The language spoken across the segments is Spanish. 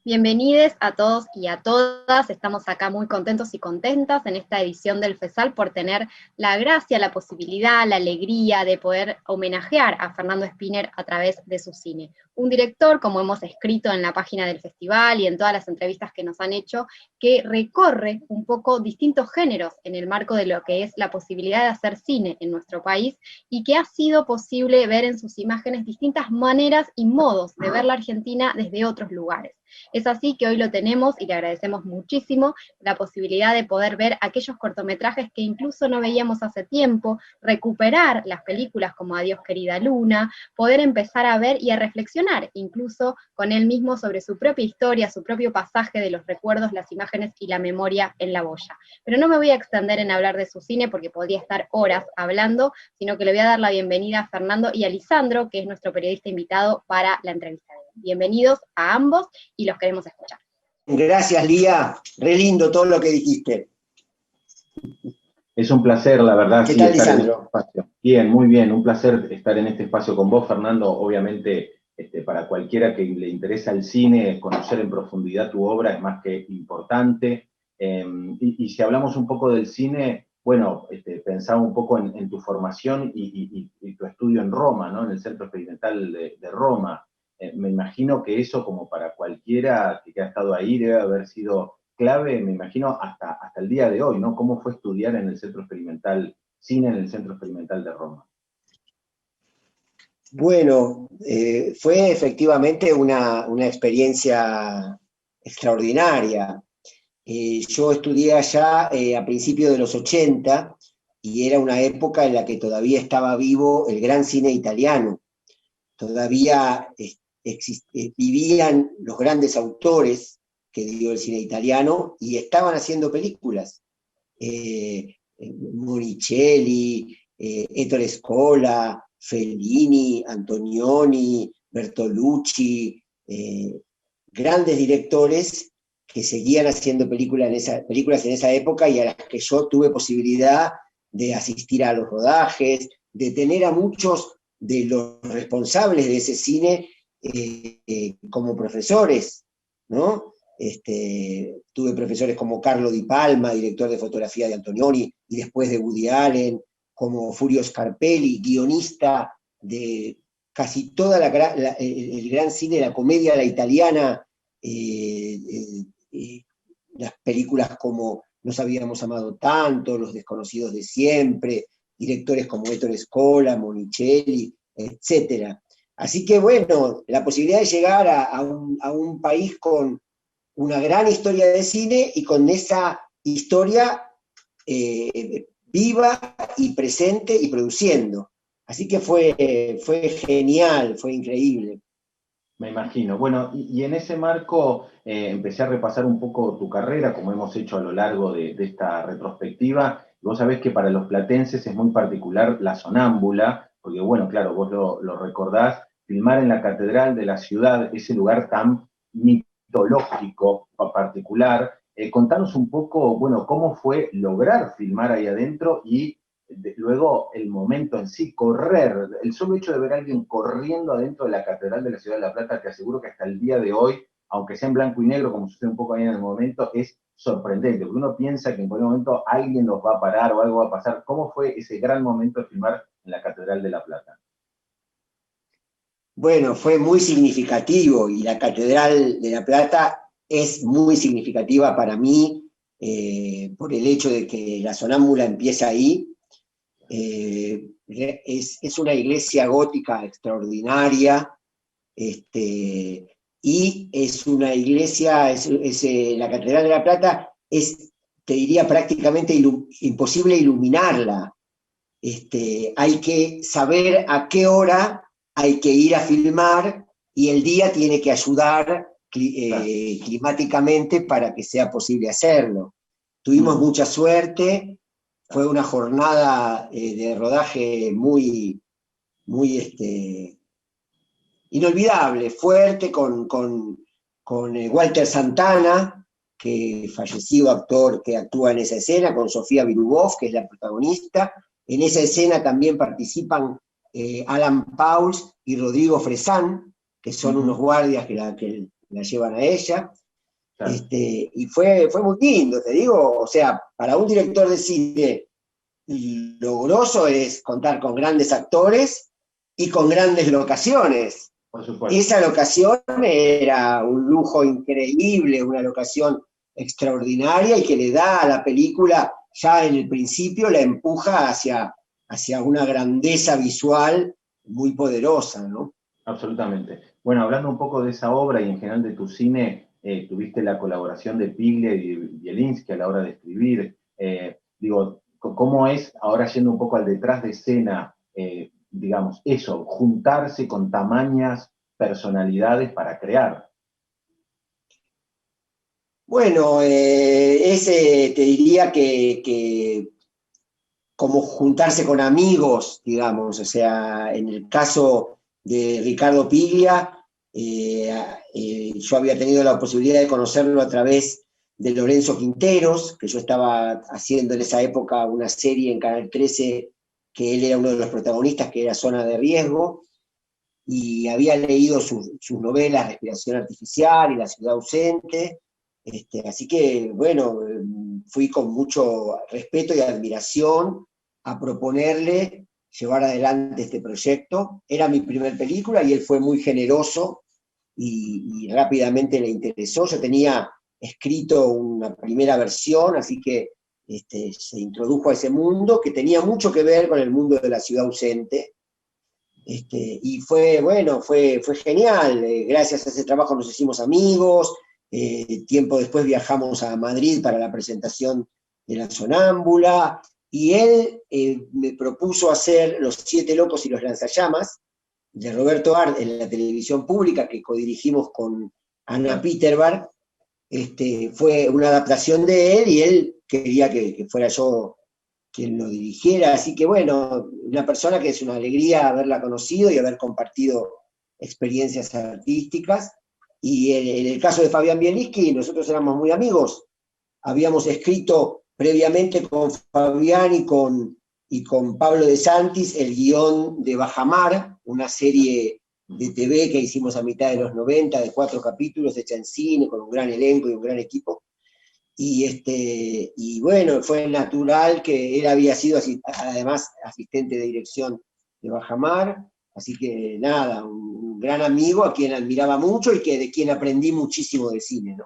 Bienvenidos a todos y a todas, estamos acá muy contentos y contentas en esta edición del FESAL por tener la gracia, la posibilidad, la alegría de poder homenajear a Fernando Spinner a través de su cine. Un director, como hemos escrito en la página del festival y en todas las entrevistas que nos han hecho, que recorre un poco distintos géneros en el marco de lo que es la posibilidad de hacer cine en nuestro país y que ha sido posible ver en sus imágenes distintas maneras y modos de ver la Argentina desde otros lugares. Es así que hoy lo tenemos y le agradecemos muchísimo la posibilidad de poder ver aquellos cortometrajes que incluso no veíamos hace tiempo, recuperar las películas como Adiós querida Luna, poder empezar a ver y a reflexionar incluso con él mismo sobre su propia historia, su propio pasaje de los recuerdos, las imágenes y la memoria en la boya. Pero no me voy a extender en hablar de su cine porque podría estar horas hablando, sino que le voy a dar la bienvenida a Fernando y a Lisandro, que es nuestro periodista invitado para la entrevista de hoy. Bienvenidos a ambos y los queremos escuchar. Gracias, Lía. Re lindo todo lo que dijiste. Es un placer, la verdad. ¿Qué tal, Lisandro? Bien, muy bien. Un placer estar en este espacio con vos, Fernando. Obviamente, para cualquiera que le interesa el cine, conocer en profundidad tu obra es más que importante. Y si hablamos un poco del cine, bueno, pensaba un poco en tu formación y tu estudio en Roma, ¿no? En el Centro Experimental de Roma. Me imagino que eso, como para cualquiera que ha estado ahí, debe haber sido clave, me imagino, hasta el día de hoy, ¿no? ¿Cómo fue estudiar en el Centro Experimental, cine en el Centro Experimental de Roma? Bueno, fue efectivamente una experiencia extraordinaria. Yo estudié allá a principios de los 80 y era una época en la que todavía estaba vivo el gran cine italiano. Todavía vivían los grandes autores que dio el cine italiano y estaban haciendo películas. Monicelli, Ettore Scola, Fellini, Antonioni, Bertolucci, grandes directores que seguían haciendo películas en esa época y a las que yo tuve posibilidad de asistir a los rodajes, de tener a muchos de los responsables de ese cine como profesores, ¿no? Tuve profesores como Carlo Di Palma, director de fotografía de Antonioni, y después de Woody Allen, como Furio Scarpelli, guionista de casi toda el gran cine, la comedia a la italiana, las películas como Nos habíamos amado tanto, Los desconocidos de siempre, directores como Ettore Scola, Monicelli, etc. Así que bueno, la posibilidad de llegar a un país con una gran historia de cine y con esa historia viva y presente y produciendo. Así que fue genial, fue increíble. Me imagino. Bueno, y en ese marco empecé a repasar un poco tu carrera, como hemos hecho a lo largo de esta retrospectiva. Vos sabés que para los platenses es muy particular la sonámbula, porque bueno, claro, vos lo recordás, filmar en la catedral de la ciudad, ese lugar tan mitológico particular. Contanos un poco, bueno, cómo fue lograr filmar ahí adentro y luego el momento en sí, correr, el solo hecho de ver a alguien corriendo adentro de la Catedral de la Ciudad de La Plata, te aseguro que hasta el día de hoy, aunque sea en blanco y negro, como sucede un poco ahí en el momento, es sorprendente, porque uno piensa que en cualquier momento alguien los va a parar o algo va a pasar. ¿Cómo fue ese gran momento de filmar en la Catedral de La Plata? Bueno, fue muy significativo y la Catedral de La Plata es muy significativa para mí por el hecho de que la sonámbula empieza ahí. Es una iglesia gótica extraordinaria y es una iglesia, la Catedral de La Plata te diría, prácticamente imposible iluminarla. Hay que saber a qué hora hay que ir a filmar y el día tiene que ayudar climáticamente para que sea posible hacerlo. Tuvimos mucha suerte, fue una jornada de rodaje muy inolvidable, fuerte, con Walter Santana, que fallecido actor que actúa en esa escena, con Sofía Virubov, que es la protagonista. En esa escena también participan Alan Pauls y Rodrigo Fresán, que son unos guardias que la llevan a ella. Claro. Y fue muy lindo, te digo, o sea, para un director de cine, lo grosso es contar con grandes actores y con grandes locaciones. Por supuesto. Esa locación era un lujo increíble, una locación extraordinaria y que le da a la película, ya en el principio, la empuja hacia una grandeza visual muy poderosa, ¿no? Absolutamente. Bueno, hablando un poco de esa obra y en general de tu cine, tuviste la colaboración de Piglia y de Bielinski a la hora de escribir. Digo, ¿cómo es, ahora yendo un poco al detrás de escena, digamos, eso, juntarse con tamañas personalidades para crear? Bueno, ese te diría que como juntarse con amigos, digamos, o sea, en el caso de Ricardo Piglia, yo había tenido la posibilidad de conocerlo a través de Lorenzo Quinteros, que yo estaba haciendo en esa época una serie en Canal 13, que él era uno de los protagonistas, que era Zona de Riesgo, y había leído sus novelas Respiración Artificial y La Ciudad Ausente, así que, bueno, fui con mucho respeto y admiración a proponerle llevar adelante este proyecto. Era mi primer película y él fue muy generoso y rápidamente le interesó. Yo tenía escrito una primera versión, así que se introdujo a ese mundo que tenía mucho que ver con el mundo de La Ciudad Ausente. Y fue, bueno, fue genial. Gracias a ese trabajo nos hicimos amigos. Tiempo después viajamos a Madrid para la presentación de La Sonámbula, y él me propuso hacer Los Siete Locos y los Lanzallamas, de Roberto Art, en la televisión pública, que codirigimos con Ana Peterberg. Fue una adaptación de él, y él quería que fuera yo quien lo dirigiera, así que bueno, una persona que es una alegría haberla conocido y haber compartido experiencias artísticas. Y en el caso de Fabián Bielinski, nosotros éramos muy amigos, habíamos escrito previamente con Fabián y con Pablo de Santis el guión de Bajamar, una serie de TV que hicimos a mitad de los 90, de 4 capítulos, hecha en cine, con un gran elenco y un gran equipo. Y bueno, fue natural que él había sido además asistente de dirección de Bajamar, así que nada, un gran amigo a quien admiraba mucho y de quien aprendí muchísimo de cine, ¿no?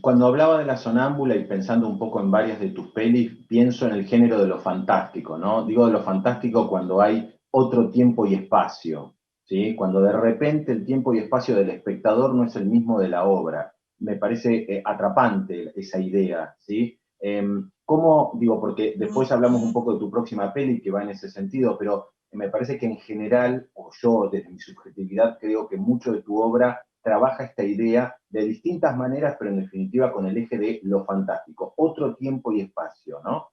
Cuando hablaba de La Sonámbula y pensando un poco en varias de tus pelis, pienso en el género de lo fantástico, ¿no? Digo de lo fantástico cuando hay otro tiempo y espacio, ¿sí? Cuando de repente el tiempo y espacio del espectador no es el mismo de la obra. Me parece atrapante esa idea, ¿sí? ¿Cómo, digo, porque después hablamos un poco de tu próxima peli que va en ese sentido, pero me parece que en general, o yo desde mi subjetividad creo que mucho de tu obra trabaja esta idea de distintas maneras, pero en definitiva con el eje de lo fantástico, otro tiempo y espacio, ¿no?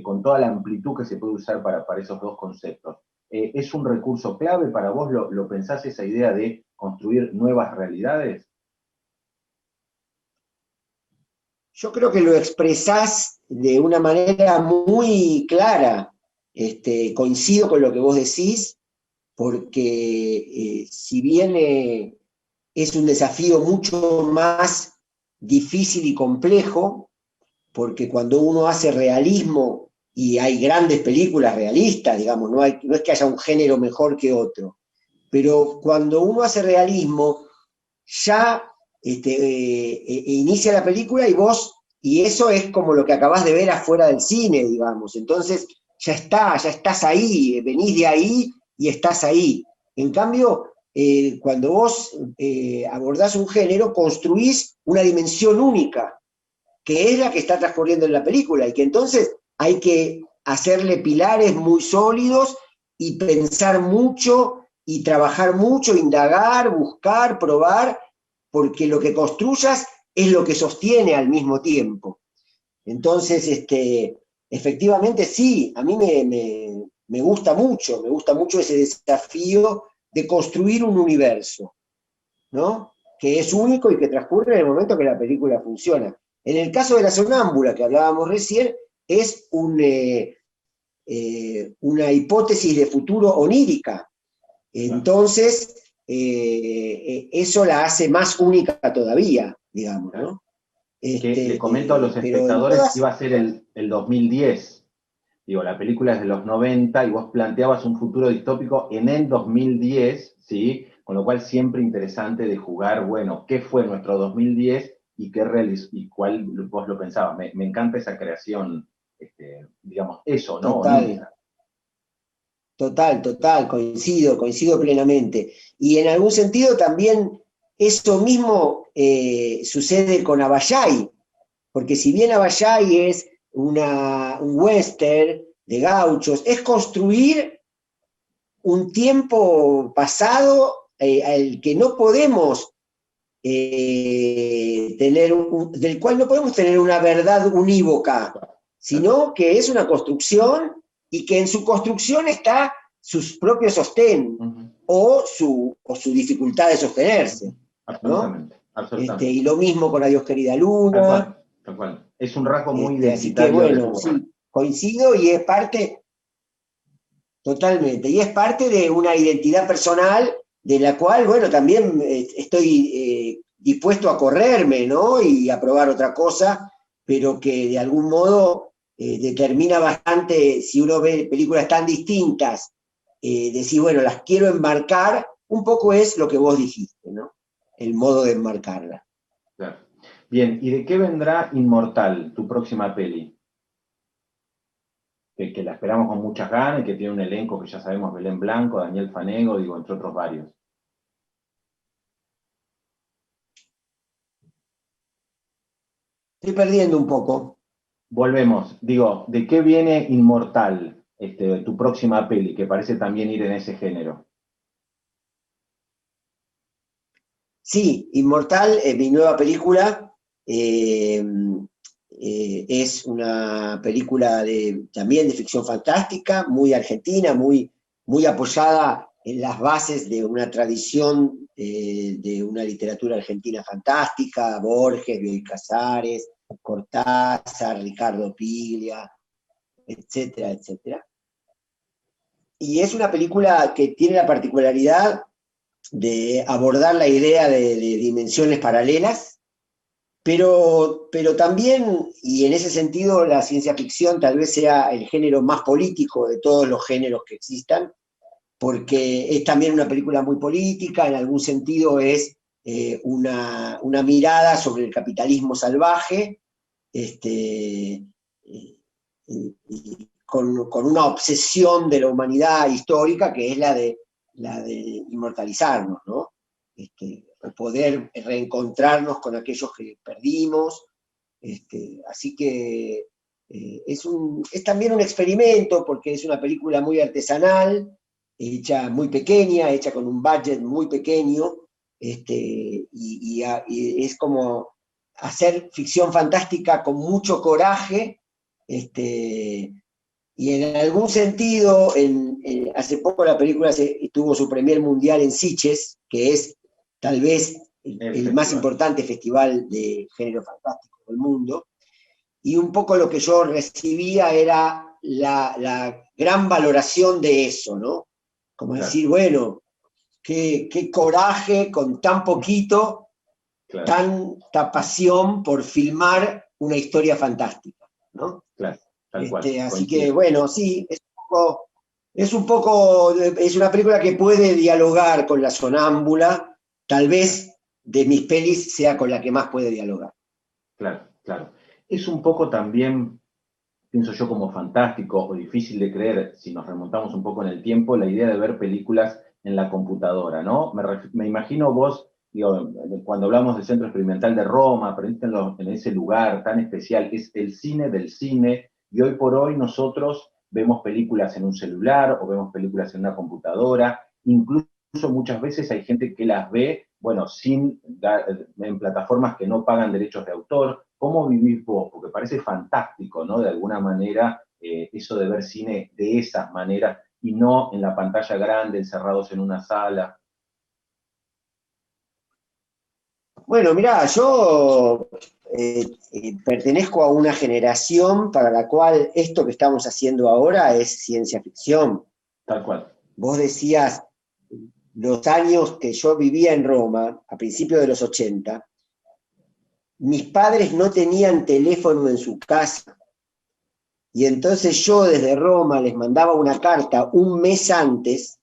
Con toda la amplitud que se puede usar para esos dos conceptos. ¿Es un recurso clave para vos? ¿Lo pensás esa idea de construir nuevas realidades? Yo creo que lo expresás de una manera muy clara. Coincido con lo que vos decís, porque si bien es un desafío mucho más difícil y complejo, porque cuando uno hace realismo, y hay grandes películas realistas, digamos, no es que haya un género mejor que otro, pero cuando uno hace realismo, ya inicia la película y eso es como lo que acabás de ver afuera del cine, digamos. Entonces ya estás ahí, venís de ahí y estás ahí. En cambio, cuando vos abordás un género, construís una dimensión única, que es la que está transcurriendo en la película, y que entonces hay que hacerle pilares muy sólidos y pensar mucho y trabajar mucho, indagar, buscar, probar, porque lo que construyas es lo que sostiene al mismo tiempo. Entonces, efectivamente sí, a mí me gusta mucho ese desafío de construir un universo, ¿no? Que es único y que transcurre en el momento que la película funciona. En el caso de La Sonámbula, que hablábamos recién, es una hipótesis de futuro onírica. Entonces, eso la hace más única todavía, digamos, ¿no? Que le comento a los espectadores que iba a ser el 2010. Digo, la película es de los 90 y vos planteabas un futuro distópico en el 2010, ¿sí? Con lo cual siempre interesante de jugar, bueno, ¿qué fue nuestro 2010 y cuál vos lo pensabas? Me encanta esa creación, digamos, eso, ¿no? Total, coincido plenamente. Y en algún sentido también eso mismo sucede con Abayay, porque si bien Abayay es un western de gauchos, es construir un tiempo pasado al que no podemos del cual no podemos tener una verdad unívoca, sino que es una construcción y que en su construcción está sus propios sostén o su dificultad de sostenerse. Absolutamente, ¿no? absolutamente. Y lo mismo con Adiós querida luna. Tal cual. Es un rasgo muy identitario. Así que bueno, sí, coincido y es parte, totalmente, y es parte de una identidad personal de la cual, bueno, también estoy dispuesto a correrme, ¿no? Y a probar otra cosa, pero que de algún modo determina bastante, si uno ve películas tan distintas, decir, bueno, las quiero enmarcar, un poco es lo que vos dijiste, ¿no? El modo de enmarcarla. Claro. Bien, ¿y de qué vendrá Inmortal, tu próxima peli? Que la esperamos con muchas ganas y que tiene un elenco que ya sabemos, Belén Blanco, Daniel Fanego, digo, entre otros varios. Estoy perdiendo un poco. Volvemos, digo, ¿de qué viene Inmortal, tu próxima peli, que parece también ir en ese género? Sí, Inmortal, mi nueva película, es una película también de ficción fantástica, muy argentina, muy apoyada en las bases de una tradición de una literatura argentina fantástica, Borges, Bioy Casares, Cortázar, Ricardo Piglia, etcétera, etcétera. Y es una película que tiene la particularidad de abordar la idea de dimensiones paralelas, pero también, y en ese sentido la ciencia ficción tal vez sea el género más político de todos los géneros que existan, porque es también una película muy política, en algún sentido es una mirada sobre el capitalismo salvaje, con una obsesión de la humanidad histórica que es la de inmortalizarnos, ¿no? Poder reencontrarnos con aquellos que perdimos. Así que es también un experimento porque es una película muy artesanal, hecha muy pequeña, hecha con un budget muy pequeño, y es como hacer ficción fantástica con mucho coraje, y en algún sentido, hace poco la película tuvo su premier mundial en Sitges, que es tal vez el más importante festival de género fantástico del mundo, y un poco lo que yo recibía era la gran valoración de eso, ¿no? Como decir, bueno, qué coraje con tan poquito, tanta pasión por filmar una historia fantástica, ¿no? Claro. Tal cual, así que bueno, sí, es una película que puede dialogar con La Sonámbula, tal vez de mis pelis sea con la que más puede dialogar. Claro, claro. Es un poco también, pienso yo, como fantástico o difícil de creer, si nos remontamos un poco en el tiempo, la idea de ver películas en la computadora, ¿no? Me imagino vos, digo, cuando hablamos del Centro Experimental de Roma, en ese lugar tan especial, es el cine del cine, y hoy por hoy nosotros vemos películas en un celular o vemos películas en una computadora, incluso muchas veces hay gente que las ve, bueno, en plataformas que no pagan derechos de autor. ¿Cómo vivís vos? Porque parece fantástico, ¿no? De alguna manera, eso de ver cine de esas maneras y no en la pantalla grande, encerrados en una sala. Bueno, mirá, yo pertenezco a una generación para la cual esto que estamos haciendo ahora es ciencia ficción. Tal cual. Vos decías, los años que yo vivía en Roma, a principios de los 80, mis padres no tenían teléfono en su casa. Y entonces yo desde Roma les mandaba una carta un mes antes,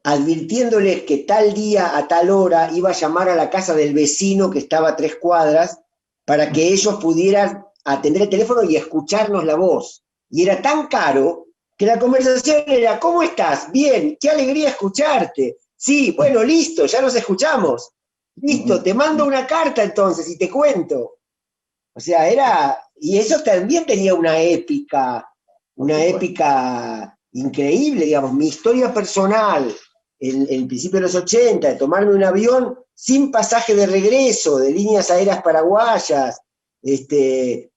advirtiéndoles que tal día a tal hora iba a llamar a la casa del vecino que estaba a 3 cuadras para que ellos pudieran atender el teléfono y escucharnos la voz. Y era tan caro que la conversación era: ¿cómo estás? Bien, qué alegría escucharte. Sí, bueno, listo, ya nos escuchamos. Listo, te mando una carta entonces y te cuento. O sea, y eso también tenía una épica increíble, digamos, mi historia personal, en el principio de los 80, de tomarme un avión sin pasaje de regreso, de líneas aéreas paraguayas,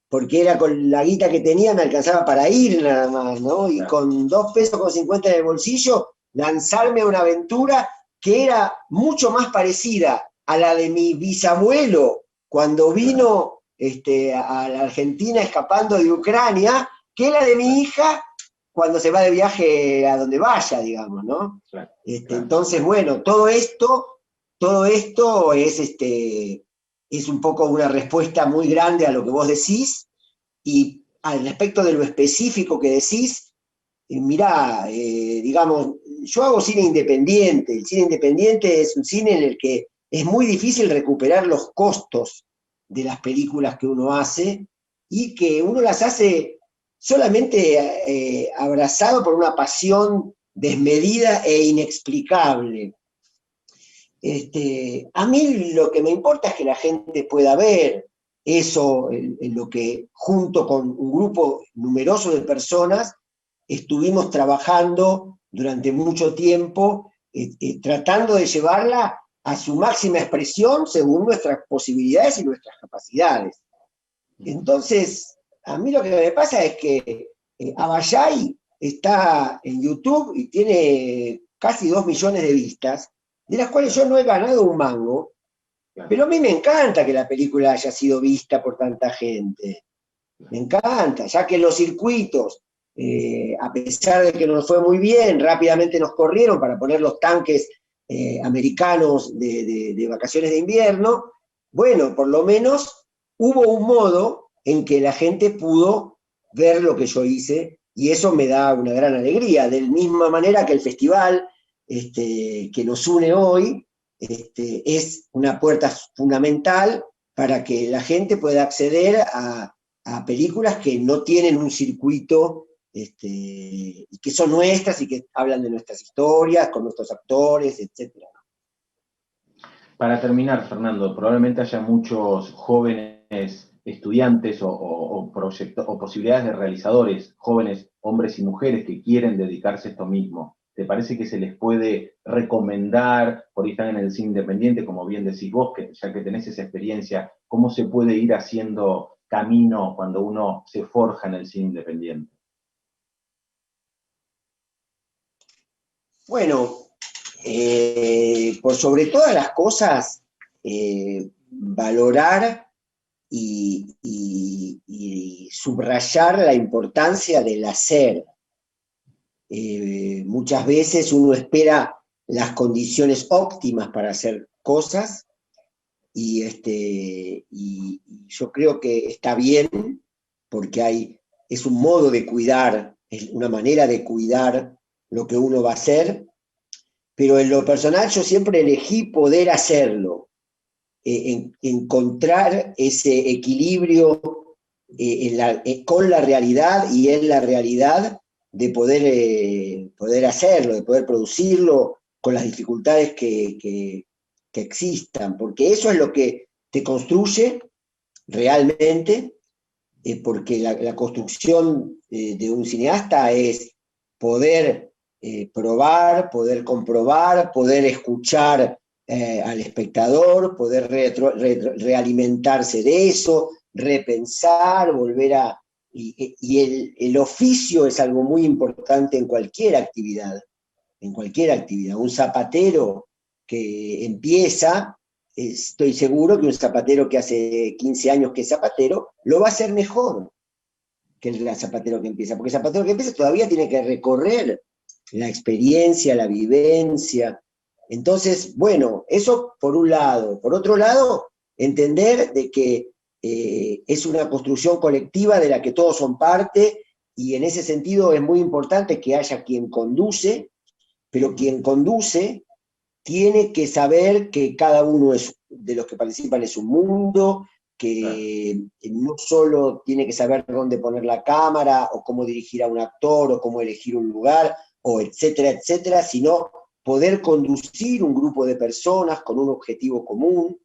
porque era con la guita que tenía, me alcanzaba para ir nada más, ¿no? Y con 2,50 pesos en el bolsillo, lanzarme a una aventura que era mucho más parecida a la de mi bisabuelo cuando vino a la Argentina escapando de Ucrania, que la de mi hija cuando se va de viaje a donde vaya, digamos, ¿no? Claro. Entonces, bueno, todo esto es un poco una respuesta muy grande a lo que vos decís, y al respecto de lo específico que decís, mirá, digamos, yo hago cine independiente. El cine independiente es un cine en el que es muy difícil recuperar los costos de las películas que uno hace, y que uno las hace solamente abrazado por una pasión desmedida e inexplicable. A mí lo que me importa es que la gente pueda ver eso, en lo que junto con un grupo numeroso de personas estuvimos trabajando durante mucho tiempo, tratando de llevarla a su máxima expresión según nuestras posibilidades y nuestras capacidades. Entonces, a mí lo que me pasa es que Abayay está en YouTube y tiene casi 2 millones de vistas, de las cuales yo no he ganado un mango, pero a mí me encanta que la película haya sido vista por tanta gente. Me encanta, ya que los circuitos, a pesar de que nos fue muy bien, rápidamente nos corrieron para poner los tanques americanos de vacaciones de invierno. Bueno, por lo menos hubo un modo en que la gente pudo ver lo que yo hice, y eso me da una gran alegría, de la misma manera que el festival que nos une hoy es una puerta fundamental para que la gente pueda acceder a películas que no tienen un circuito, y que son nuestras y que hablan de nuestras historias, con nuestros actores, etc. Para terminar, Fernando, probablemente haya muchos jóvenes estudiantes o posibilidades de realizadores, jóvenes hombres y mujeres que quieren dedicarse a esto mismo. ¿Te parece que se les puede recomendar, por ahí están en el cine independiente, como bien decís vos, que ya que tenés esa experiencia, cómo se puede ir haciendo camino cuando uno se forja en el cine independiente? Bueno, por sobre todas las cosas, valorar y subrayar la importancia del hacer. Muchas veces uno espera las condiciones óptimas para hacer cosas, y yo creo que está bien, porque es un modo de cuidar, es una manera de cuidar lo que uno va a hacer, pero en lo personal yo siempre elegí poder hacerlo, encontrar ese equilibrio con la realidad y en la realidad, de poder hacerlo, de poder producirlo con las dificultades que existan, porque eso es lo que te construye realmente, porque la construcción de un cineasta es poder probar, poder comprobar, poder escuchar al espectador, poder realimentarse de eso, repensar, volver a... Y el oficio es algo muy importante en cualquier actividad, en cualquier actividad. Un zapatero que empieza, estoy seguro que un zapatero que hace 15 años que es zapatero, lo va a hacer mejor que el zapatero que empieza, porque el zapatero que empieza todavía tiene que recorrer la experiencia, la vivencia, Entonces, bueno, eso por un lado. Por otro lado, entender de que es una construcción colectiva de la que todos son parte, y en ese sentido es muy importante que haya quien conduce, pero quien conduce tiene que saber que cada uno de los que participan es un mundo, que no solo tiene que saber dónde poner la cámara, o cómo dirigir a un actor, o cómo elegir un lugar, o etcétera, etcétera, sino poder conducir un grupo de personas con un objetivo común,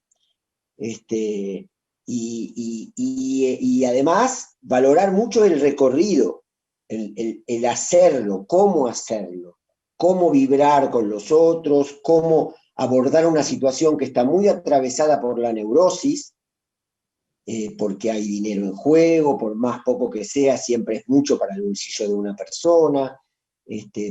y además valorar mucho el recorrido, el hacerlo, cómo vibrar con los otros, cómo abordar una situación que está muy atravesada por la neurosis, porque hay dinero en juego, por más poco que sea, siempre es mucho para el bolsillo de una persona,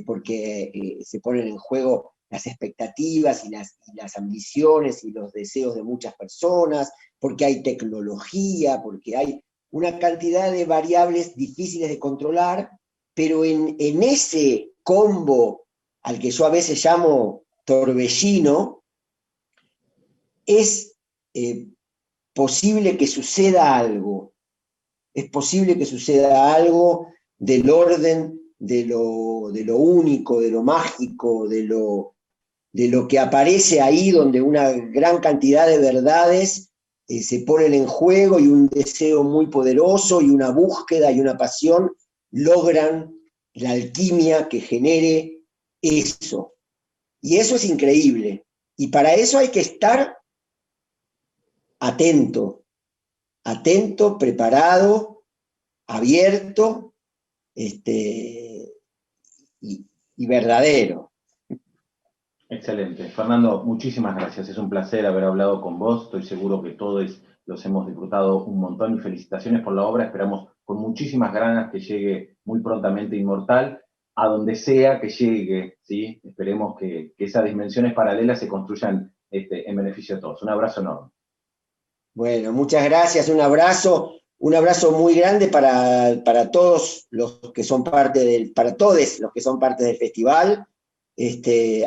porque se ponen en juego las expectativas y las ambiciones y los deseos de muchas personas, porque hay tecnología, porque hay una cantidad de variables difíciles de controlar, pero en ese combo al que yo a veces llamo torbellino, es posible que suceda algo, es posible que suceda algo del orden de lo único, de lo mágico, de lo que aparece ahí, donde una gran cantidad de verdades se ponen en juego, y un deseo muy poderoso y una búsqueda y una pasión logran la alquimia que genere eso. Y eso es increíble. Y para eso hay que estar atento, preparado, abierto, y verdadero. Excelente. Fernando, muchísimas gracias. Es un placer haber hablado con vos. Estoy seguro que todos los hemos disfrutado un montón, y felicitaciones por la obra. Esperamos con muchísimas ganas que llegue muy prontamente Inmortal, a donde sea que llegue, ¿sí? Esperemos que esas dimensiones paralelas se construyan en beneficio de todos. Un abrazo enorme. Bueno, muchas gracias, un abrazo muy grande para todos los que son parte para todos los que son parte del festival.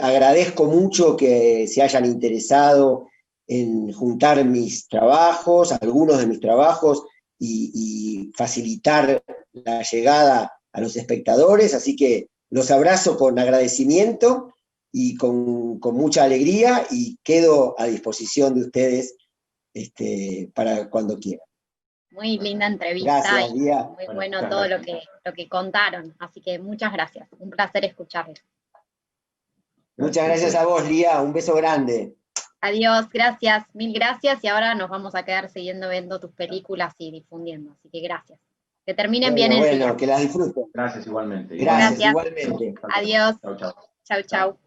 Agradezco mucho que se hayan interesado en juntar mis trabajos, algunos de mis trabajos, y facilitar la llegada a los espectadores, así que los abrazo con agradecimiento y con mucha alegría, y quedo a disposición de ustedes para cuando quieran. Muy linda entrevista. Gracias, Lía. Muy bueno todo lo que contaron, así que muchas gracias, un placer escucharles. Muchas gracias a vos, Lía, un beso grande. Adiós, gracias, mil gracias, y ahora nos vamos a quedar viendo tus películas y difundiendo, así que gracias. Que terminen bien el día. Que las disfruten. Gracias igualmente. Gracias, igualmente. Adiós. Chau, chau. Chau, chau.